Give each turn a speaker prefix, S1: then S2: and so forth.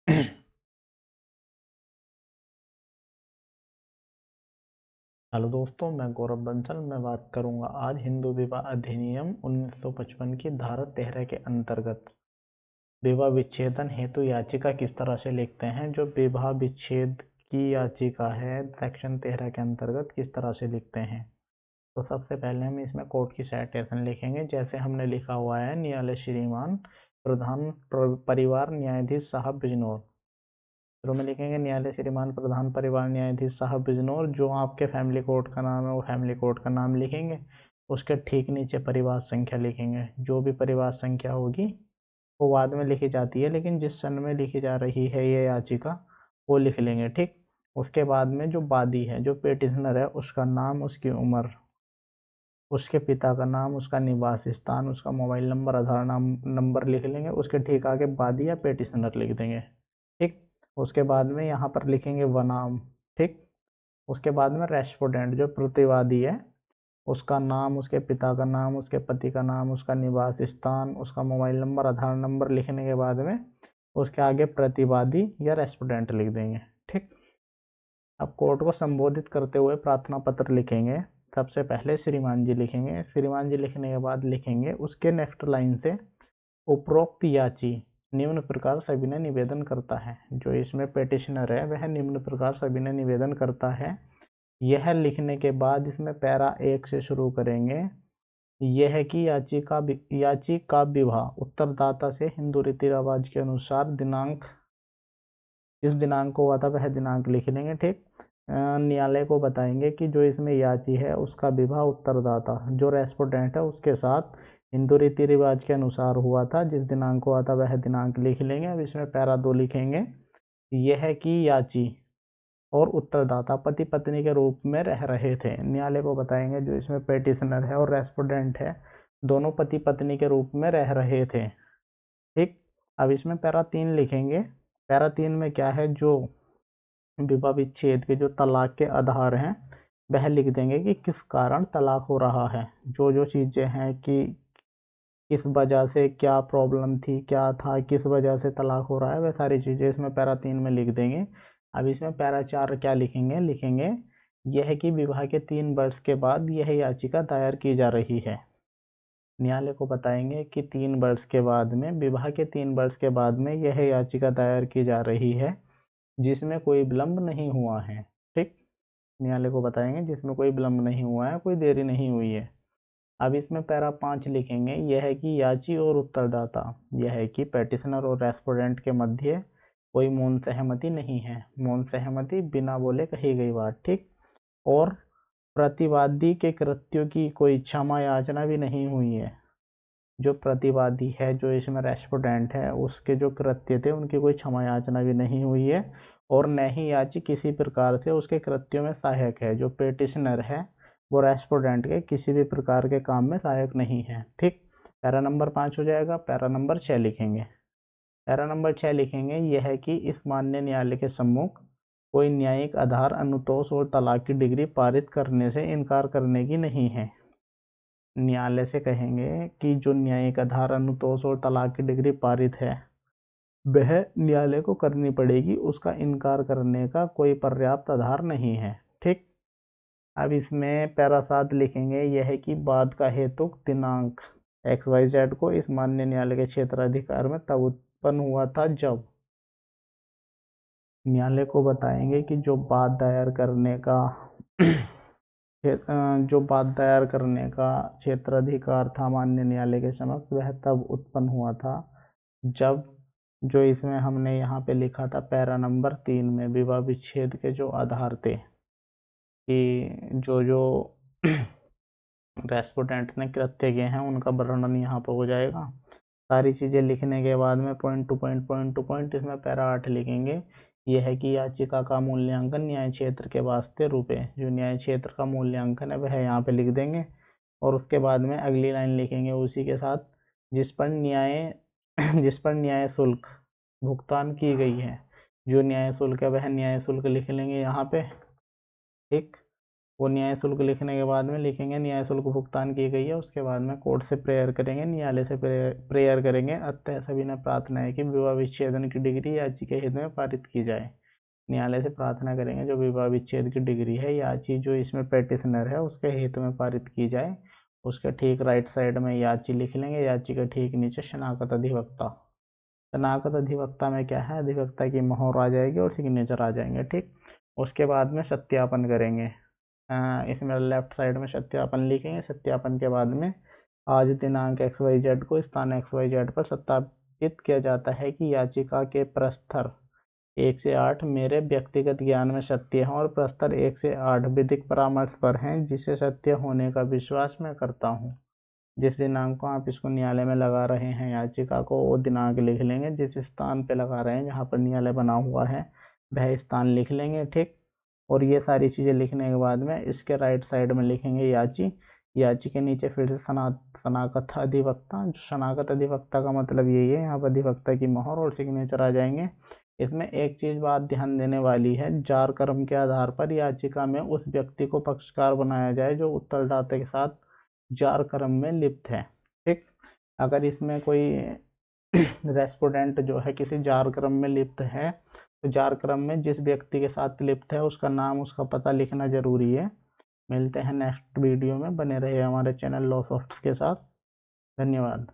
S1: Hello दोस्तों, मैं गौरव बंसल। मैं बात करूंगा आज हिंदू विवाह अधिनियम 1955 की धारा 13 के अंतर्गत विवाह विच्छेदन हेतु याचिका किस तरह से लिखते हैं। जो विवाह विच्छेद की याचिका है सेक्शन 13 के अंतर्गत किस तरह से लिखते हैं। तो सबसे पहले हम इसमें कोर्ट की साइटेशन लिखेंगे, जैसे हमने लिखा हुआ है न्यायालय श्रीमान प्रधान परिवार न्यायाधीश साहब बिजनौर। शुरू में लिखेंगे न्यायालय श्रीमान प्रधान परिवार न्यायाधीश साहब बिजनौर। जो आपके फैमिली कोर्ट का नाम है वो फैमिली कोर्ट का नाम लिखेंगे। उसके ठीक नीचे परिवार संख्या लिखेंगे। जो भी परिवार संख्या होगी वो बाद में लिखी जाती है, लेकिन जिस सन में लिखी जा रही है ये याचिका वो लिख लेंगे। ठीक। उसके बाद में जो वादी है, जो पेटिशनर है, उसका नाम, उसकी उम्र, उसके पिता का नाम, उसका निवास स्थान, उसका मोबाइल नंबर, आधार नंबर लिख लेंगे। उसके ठीक आगे वादी या पेटिशनर लिख देंगे। ठीक। उसके बाद में यहाँ पर लिखेंगे बनाम। ठीक। उसके बाद में रेस्पोंडेंट जो प्रतिवादी है उसका नाम, उसके पिता का नाम, उसके पति का नाम, उसका निवास स्थान, उसका मोबाइल नंबर, आधार नंबर लिखने के बाद में उसके आगे प्रतिवादी या रेस्पोंडेंट लिख देंगे। ठीक। अब कोर्ट को संबोधित करते हुए प्रार्थना पत्र लिखेंगे। सबसे पहले श्रीमान जी लिखेंगे। श्रीमान जी लिखने के बाद लिखेंगे उसके नेक्स्ट लाइन से उपरोक्त याची निम्न प्रकार सविनय निवेदन करता है। जो इसमें पेटिशनर है वह निम्न प्रकार सविनय निवेदन करता है। यह लिखने के बाद इसमें पैरा 1 से शुरू करेंगे। यह कि याचिका विवाह उत्तरदाता से हिंदू रीति रिवाज के अनुसार दिनांक, जिस दिनांक को हुआ था वह दिनांक लिख लेंगे। ठीक। न्यायालय को बताएंगे कि जो इसमें याची है उसका विवाह उत्तरदाता जो रेस्पोंडेंट है उसके साथ हिंदू रीति रिवाज के अनुसार हुआ था। जिस दिनांक को हुआ था वह दिनांक लिख लेंगे। अब इसमें पैरा 2 लिखेंगे। यह कि याची और उत्तरदाता पति पत्नी के रूप में रह रहे थे। न्यायालय को बताएंगे जो इसमें पेटिशनर है और रेस्पोंडेंट है दोनों पति पत्नी के रूप में रह रहे थे। ठीक। अब इसमें पैरा 3 लिखेंगे। पैरा 3 में क्या है, जो विवाह विच्छेद के जो तलाक के आधार हैं वह लिख देंगे कि किस कारण तलाक हो रहा है। जो जो चीज़ें हैं कि किस वजह से, क्या प्रॉब्लम थी, क्या था, किस वजह से तलाक हो रहा है, वह सारी चीज़ें इसमें पैरा 3 में लिख देंगे। अब इसमें पैरा 4 क्या लिखेंगे, यह कि विवाह के 3 वर्ष के बाद यह याचिका दायर की जा रही है। न्यायालय को बताएंगे कि 3 वर्ष के बाद में, विवाह के 3 वर्ष के बाद में यह याचिका दायर की जा रही है जिसमें कोई विलंब नहीं हुआ है। ठीक। न्यायालय को बताएंगे जिसमें कोई विलंब नहीं हुआ है, कोई देरी नहीं हुई है। अब इसमें पैरा 5 लिखेंगे। यह है कि याची और उत्तरदाता, यह है कि पेटिशनर और रेस्पोंडेंट के मध्य कोई मौन सहमति नहीं है। मौन सहमति बिना बोले कही गई बात। ठीक। और प्रतिवादी के कृत्यों की कोई क्षमा याचना भी नहीं हुई है। जो प्रतिवादी है, जो इसमें रेस्पोंडेंट है, उसके जो कृत्य थे उनकी कोई क्षमा याचना भी नहीं हुई है। और न ही याची किसी प्रकार से उसके कृत्यों में सहायक है। जो पेटिशनर है वो रेस्पोंडेंट के किसी भी प्रकार के काम में सहायक नहीं है। ठीक। पैरा नंबर 5 हो जाएगा। पैरा नंबर 6 लिखेंगे। पैरा नंबर 6 लिखेंगे। यह है कि इस माननीय न्यायालय के सम्मुख कोई न्यायिक आधार अनुतोष और तलाक की डिग्री पारित करने से इनकार करने की नहीं है। न्यायालय से कहेंगे कि जो न्यायिक आधार अनुतोष और तलाक की डिग्री पारित है वह न्यायालय को करनी पड़ेगी। उसका इनकार करने का कोई पर्याप्त आधार नहीं है। ठीक। अब इसमें पैरा 7 लिखेंगे। यह है कि बाद का हेतु दिनांक XYZ को इस माननीय न्यायालय के क्षेत्राधिकार में तब उत्पन्न हुआ था जब न्यायालय को बताएंगे कि जो बात दायर करने का क्षेत्राधिकार था माननीय न्यायालय के समक्ष वह तब उत्पन्न हुआ था जब, जो इसमें हमने यहाँ पे लिखा था पैरा नंबर 3 में, विवाह विच्छेद के जो आधार थे कि जो जो रेस्पोंडेंट ने कृत्य किए हैं उनका वर्णन यहाँ पर हो जाएगा। सारी चीज़ें लिखने के बाद में पॉइंट टू पॉइंट इसमें पैरा 8 लिखेंगे। यह है कि याचिका का मूल्यांकन न्याय क्षेत्र के वास्ते रूपे, जो न्याय क्षेत्र का मूल्यांकन है वह यहाँ पे लिख देंगे। और उसके बाद में अगली लाइन लिखेंगे उसी के साथ, जिस पर न्याय शुल्क भुगतान की गई है। जो न्याय शुल्क है वह न्याय शुल्क लिख लेंगे यहाँ पे। ठीक। वो न्याय शुल्क लिखने के बाद में लिखेंगे न्याय शुल्क भुगतान की गई है। उसके बाद में कोर्ट से प्रेयर करेंगे, न्यायालय से प्रेयर करेंगे। अतः सभी ने प्रार्थना है कि विवाह विच्छेदन की डिग्री याची के हित में पारित की जाए। न्यायालय से प्रार्थना करेंगे जो विवाह विच्छेद की डिग्री है याची जो इसमें पेटिशनर है उसके हित में पारित की जाए। उसके ठीक राइट साइड में याची लिख लेंगे, याची के ठीक नीचे शनाखत अधिवक्ता। शनाखत अधिवक्ता में क्या है, अधिवक्ता की मोहर आ जाएगी और सिग्नेचर आ जाएंगे। ठीक, उसके बाद में सत्यापन करेंगे। इसमें लेफ्ट साइड में सत्यापन लिखेंगे। सत्यापन के बाद में आज दिनांक XYZ को स्थान XYZ पर सत्यापित किया जाता है कि याचिका के प्रस्तर 1 से 8 मेरे व्यक्तिगत ज्ञान में सत्य हैं और प्रस्तर 1 से 8 विधिक परामर्श पर हैं जिसे सत्य होने का विश्वास मैं करता हूँ। जिस दिनांक को आप इसको न्यायालय में लगा रहे हैं याचिका को, वो दिनांक लिख लेंगे। जिस स्थान पे लगा रहे हैं जहाँ पर न्यायालय बना हुआ है वह स्थान लिख लेंगे। ठीक, और ये सारी चीज़ें लिखने के बाद में इसके राइट साइड में लिखेंगे याची। याची के नीचे फिर से शनाखत अधिवक्ता। शनाखत अधिवक्ता का मतलब यही है, यहाँ पर अधिवक्ता की मोहर और सिग्नेचर आ जाएंगे। इसमें एक चीज़ बात ध्यान देने वाली है, जार कर्म के आधार पर याचिका में उस व्यक्ति को पक्षकार बनाया जाए जो उत्तरदाता के साथ जार कर्म में लिप्त है। ठीक, अगर इसमें कोई रेस्पोंडेंट जो है किसी जार क्रम में लिप्त है तो जार क्रम में जिस व्यक्ति के साथ लिप्त है उसका नाम, उसका पता लिखना जरूरी है। मिलते हैं नेक्स्ट वीडियो में, बने रहिए हमारे चैनल लॉ सॉफ्ट्स के साथ। धन्यवाद।